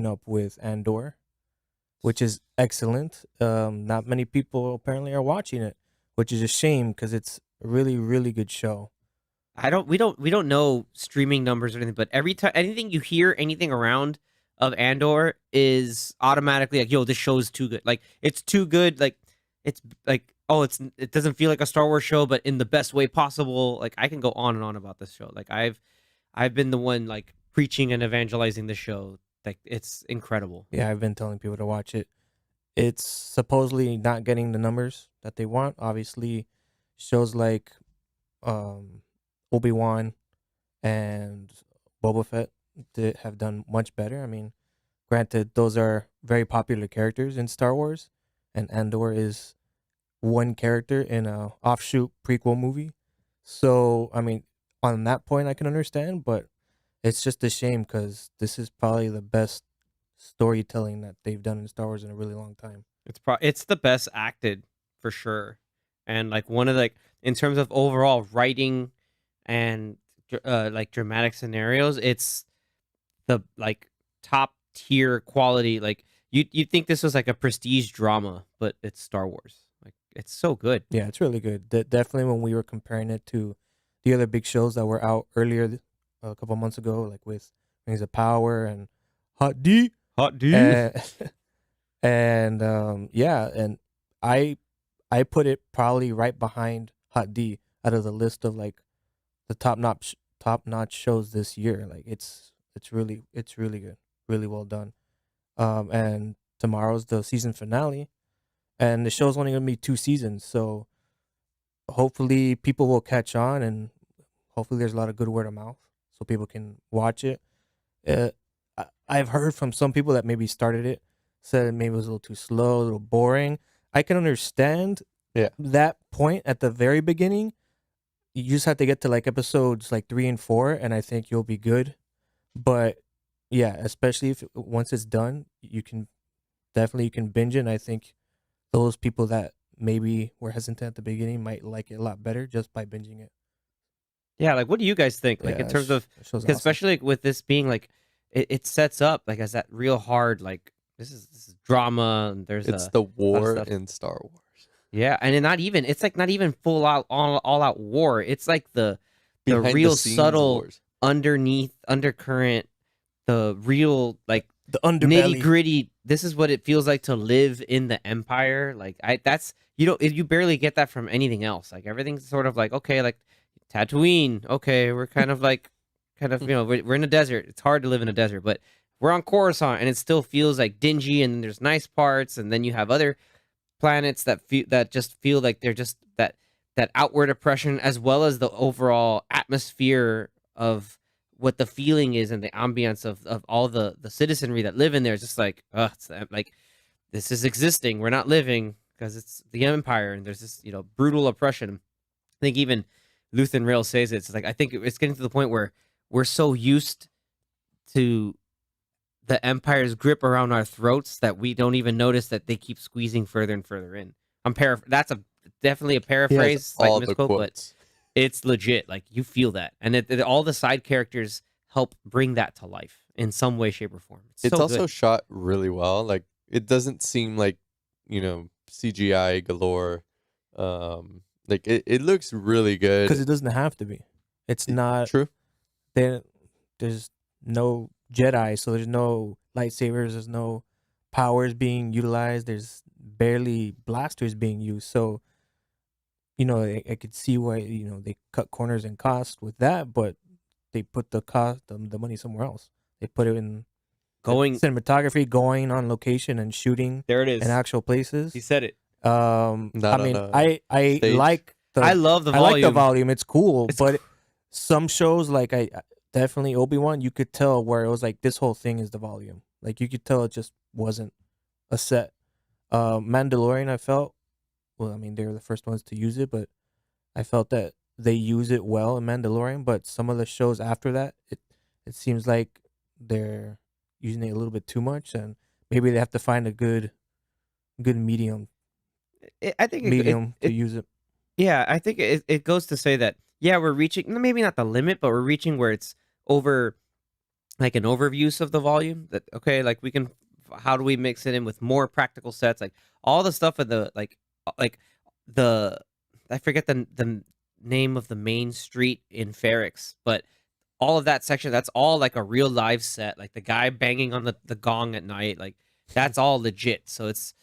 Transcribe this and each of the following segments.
Up with Andor, which is excellent. Not many people apparently are watching it, which is a shame because it's a really, really good show. We don't know streaming numbers or anything, but every time anything you hear anything around of Andor is automatically like, yo, this show is too good. Like it's too good. Like it's like, oh, it doesn't feel like a Star Wars show, but in the best way possible. Like I can go on and on about this show. Like I've been the one like preaching and evangelizing the show. Like it's incredible. Yeah, I've been telling people to watch it. It's supposedly not getting the numbers that they want. Obviously, shows like um, Obi-Wan and Boba Fett have done much better. I mean, granted, those are very popular characters in Star Wars, and Andor is one character in a offshoot prequel movie. So, I mean, on that point, I can understand, but it's just a shame because this is probably the best storytelling that they've done in Star Wars in a really long time. It's the best acted for sure, and like one of like in terms of overall writing and like dramatic scenarios, it's the like top tier quality. Like you'd think this was like a prestige drama, but it's Star Wars. Like it's so good. Yeah, it's really good. Definitely when we were comparing it to the other big shows that were out earlier a couple months ago, like with Rings of Power and Hot D, Hot D. and yeah, and I I put it probably right behind Hot D out of the list of like the top notch shows this year. Like it's really good, really well done. And tomorrow's the season finale, and the show's only gonna be 2 seasons, so hopefully people will catch on, and hopefully there's a lot of good word of mouth, so people can watch it. Uh, I've heard from some people that maybe started it, said it maybe was a little too slow, a little boring. I can understand Yeah. that point at the very beginning. You just have to get to like episodes like 3 and 4, and I think you'll be good. But yeah, especially if once it's done, you can binge it. And I think those people that maybe were hesitant at the beginning might like it a lot better just by binging it. Yeah, like what do you guys think? Like Yeah, in terms of that show's because awesome. especially like, with this being like it sets up like as that real hard like this is drama and there's It's a the lot of war stuff. in Star Wars. Yeah, and then not even it's like not even full out all out war. It's like the Behind the real scenes subtle wars. underneath undercurrent, the real like The nitty underbelly. gritty. This is what it feels like to live in the Empire. Like I that's you barely get that from anything else. Like everything's sort of like okay, like Tatooine. Okay, we're kind of like we're in a desert. It's hard to live in a desert, but we're on Coruscant, and it still feels like dingy. And then there's nice parts, and then you have other planets that just feel like they're just that outward oppression as well as the overall atmosphere of what the feeling is and the ambience of all the citizenry that live in there is just like like this is existing, we're not living because it's the empire and there's this brutal oppression. I think even Luthen Rail says it's like I think it's getting to the point where we're so used to the empire's grip around our throats that we don't even notice that they keep squeezing further and further in. That's a definitely a He has paraphrase, like all the misquote, but quotes. it's legit. Like you feel that, and all the side characters help bring that to life in some way, shape, or form. It's It's so also good. shot really well. Like it doesn't seem like, CGI galore. Like it looks really Because good. it doesn't have to be. It's not. True. There, there's no Jedi, so there's no lightsabers. There's no powers being utilized. There's barely blasters being used. So I could see why they cut corners and cost with that, but they put the money somewhere else. They put it in Going cinematography, going on location and shooting there, it in is. actual places. He said it. I Not on mean, a I stage. I love the I like the volume. volume. It's cool, It's but some shows like I definitely Obi-Wan, you could tell where it was like this whole thing is the volume. Like you could tell it just wasn't a set. Mandalorian, I felt. Well, I mean, they were the first ones to use it, but I felt that they use it well in Mandalorian. But some of the shows after that, it seems like they're using it a little bit too much, and maybe they have to find a good medium I think medium to use it. yeah, I think it goes to say that yeah, we're reaching maybe not the limit, but we're reaching where it's over like an overuse of the volume. That okay, like we can. How do we mix it in with more practical sets? Like all the stuff in the like the I forget the name of the main street in Ferrix, but all of that section, that's all like a real live set. Like the guy banging on the gong at night, like that's all legit. So it's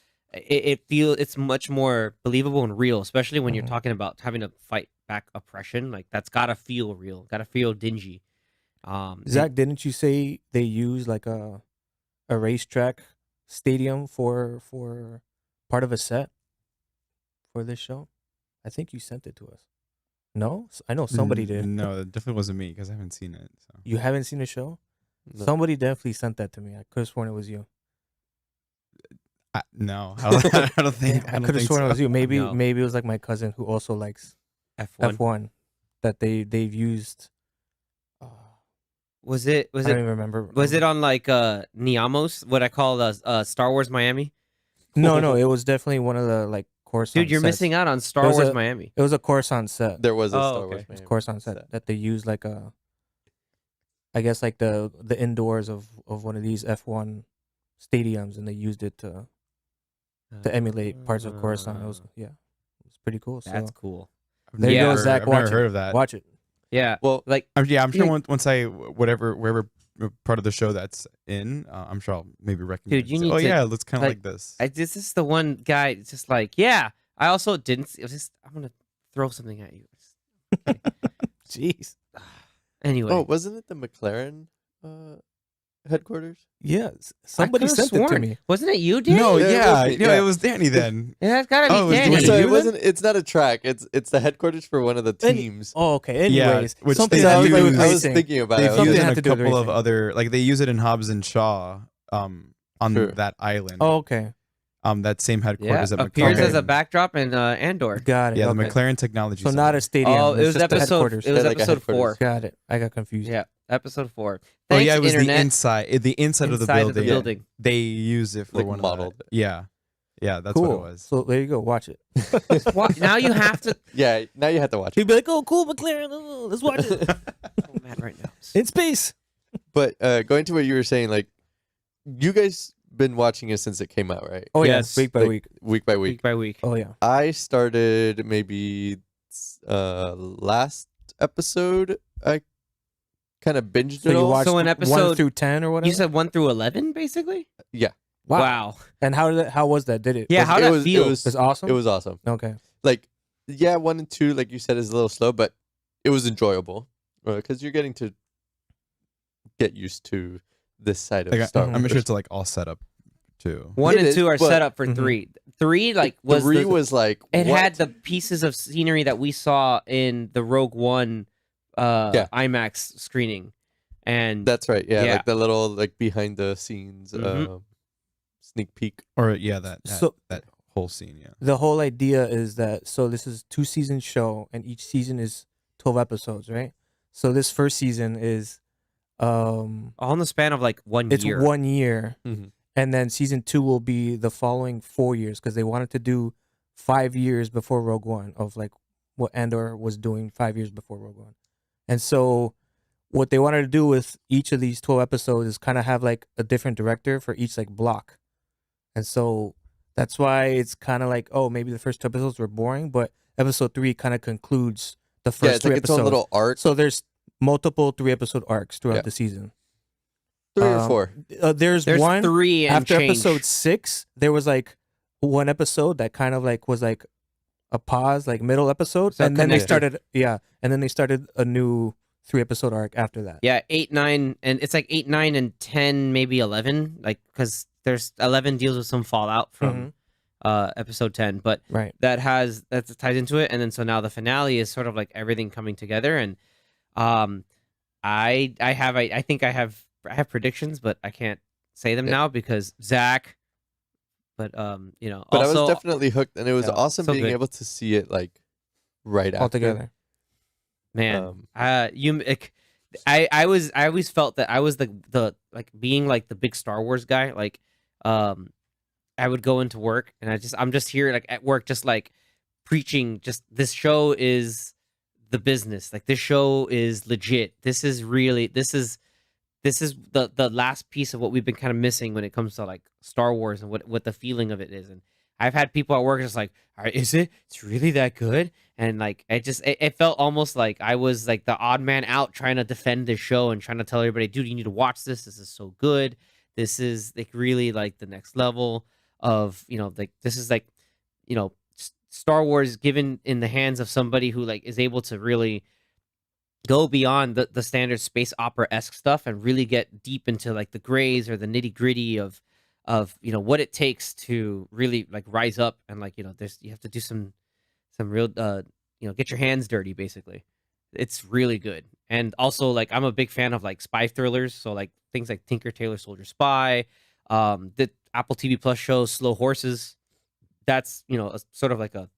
much more believable and real, especially when you're Mhm. talking about having to fight back oppression. Like that's gotta feel real, gotta feel dingy. Zach, didn't you say they use like a racetrack stadium for part of a set for this show? I think you sent it to us. No, I know somebody did. No, it definitely wasn't me because I haven't seen it. So You haven't seen the show? No. Somebody definitely sent that to me. I could have sworn it was you. no, I don't think. I could have sworn it was you. Maybe No. maybe it was like my cousin who also likes F1. F1 that they've used. Was it I don't even remember. was it on like Niamos, what I call Star Wars Miami? No, it was definitely one of the like Coruscant. Dude, you're sets. missing out on Star There was Wars a- Miami. It was a Coruscant set. There was a Oh, Star okay. Wars. It's Miami Coruscant set that they use like I guess like the indoors of one of these F1 stadiums, and they used it to emulate parts of Coruscant. It was pretty cool. So That's cool. there you go, never- Zach. I've Watch never it. heard of that. Watch it. Yeah. Well, Like I'm sure Yeah. once I wherever part of the show that's in, I'm sure I'll maybe recognize. you it. need Oh to, yeah, it looks kind of like, like this. this is the one guy. It's just like, yeah. I also didn't. It was just. I'm gonna throw something at you. Jeez. Anyway. oh, wasn't it the McLaren headquarters? Yeah, somebody could've sent it to sworn. me. Wasn't it you, Danny? No, Yeah, it yeah, was me, no, yeah. it was Danny then. Yeah, it's gotta be Oh, it was Danny. Was so it it you then? wasn't. It's not a track. It's the headquarters for one of the Any- teams. Oh, okay. Yeah, Anyways, which something they had to do with use- I was racing. thinking about They've it. I was Something used it had in to a do with couple of racing. other, like they use it in Hobbs and Shaw, on Sure. that island. Oh, okay. That same Yeah, headquarters at appears McLaren. as a backdrop in Andor. Got it. Yeah, okay. the McLaren Technology. So Center. not a stadium. Oh, it it's was just the episode. headquarters. It was Yeah, like a episode 4. headquarters. Got it. I got confused. Yeah, episode 4. Oh Thanks, yeah, it was internet. the inside of the Inside building. of the building. They use it for Like one modeled of the, it. Yeah, that's cool. what it was. So there you go. Watch it. Now you have to. Yeah, now you have to watch it. He'd be like, "Oh, cool, McLaren. Oh, let's watch it Oh, man, right now. in space." But going to what you were saying, like you guys been watching it since it came out, right? Oh Yes. yeah, week by Like, week. Week by week. Week by week. Oh yeah. I started maybe last episode. I kind of binged So it you all. watched So in 1 episode- through 10 or whatever. You said 1 through 11, basically. Yeah, Wow. And how was that? Did it? Yeah, how it that was, feel? It was, It's awesome. it was awesome. Okay. Like, yeah, 1 and 2, like you said, is a little slow, but it was enjoyable because you're getting to get used to this side of Like, Star Mhm. Wars. I'm sure it's like all set up too. 1 It and is, 2 are but- set up for Mhm. 3. 3 like was 3 the, was like it what? had the pieces of scenery that we saw in the Rogue One Yeah. IMAX screening, and That's right. Yeah, Yeah. like the little like behind the scenes Mhm. sneak peek. Or yeah, that So- that whole scene. Yeah. The whole idea is that this is 2-season show, and each season is 12 episodes, right? So this first season is all in the span of like 1 it's year. 1 year, Mhm. and then season 2 will be the following 4 years because they wanted to do 5 years before Rogue One of like what Andor was doing 5 years before Rogue One. And so what they wanted to do with each of these 12 episodes is kind of have like a different director for each like block. And so that's why it's kind of like, oh, maybe the first 2 episodes were boring, but episode 3 kind of concludes the first Yeah, it's 3 like its own episodes. little arc. So there's multiple 3-episode arcs throughout Yeah. the season. 3 or um, 4. There's There's one 3 and after change. episode 6. There was like one episode that kind of like was like a pause, like middle episode, So and then they connected. started, and then they started a new 3-episode arc after that. Yeah, 8, 9, and it's like 8, 9, and 10, maybe 11. Like because there's 11 deals with some fallout from episode 10, but Right. that ties into it, and then so now the finale is sort of like everything coming together, and I think I have predictions, but I can't say them Yeah. now because Zach. But you know, But also I was definitely hooked, and it was Yeah, awesome so being good. able to see it like right All after. together. man, I always felt that I was the like being like the big Star Wars guy. Like, I would go into work and I'm just here like at work, just like preaching. Just this show is the business. Like this show is legit. This is the last piece of what we've been kind of missing when it comes to like Star Wars and what the feeling of it is. And I've had people at work just like, all right, is it? It's really that good? And like it felt almost like I was like the odd man out trying to defend this show and trying to tell everybody, dude, you need to watch this. This is so good. This is like really like the next level of, like this is like, Star Wars given in the hands of somebody who like is able to really go beyond the standard space opera-esque stuff and really get deep into like the grays or the nitty-gritty of what it takes to really like rise up and like there's you have to do some real get your hands dirty basically. It's really good. And also like I'm a big fan of like spy thrillers, so like things like Tinker Tailor Soldier Spy, the Apple TV Plus show Slow Horses. That's a, sort of like a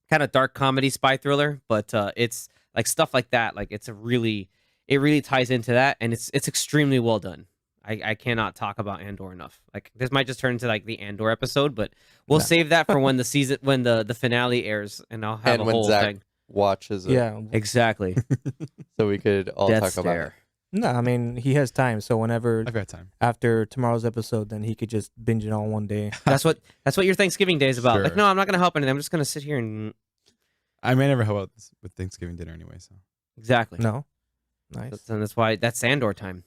kind of dark comedy spy thriller, but it's like stuff like that. Like it really ties into that, and it's extremely well done. I cannot talk about Andor enough. Like this might just turn into like the Andor episode, but we'll save that for when the finale airs, and I'll have And a when whole Zach thing. watches it, Yeah. Exactly. so we could all Death talk about it. Stare. No, I mean he has time. So whenever I've got time. after tomorrow's episode, then he could just binge it all one day. That's what your Thanksgiving day is about. Like, Sure. no, I'm not gonna help anything. I'm just gonna sit here and I may never help out with Thanksgiving dinner anyway. So exactly. No, nice. And that's why that's Andor time.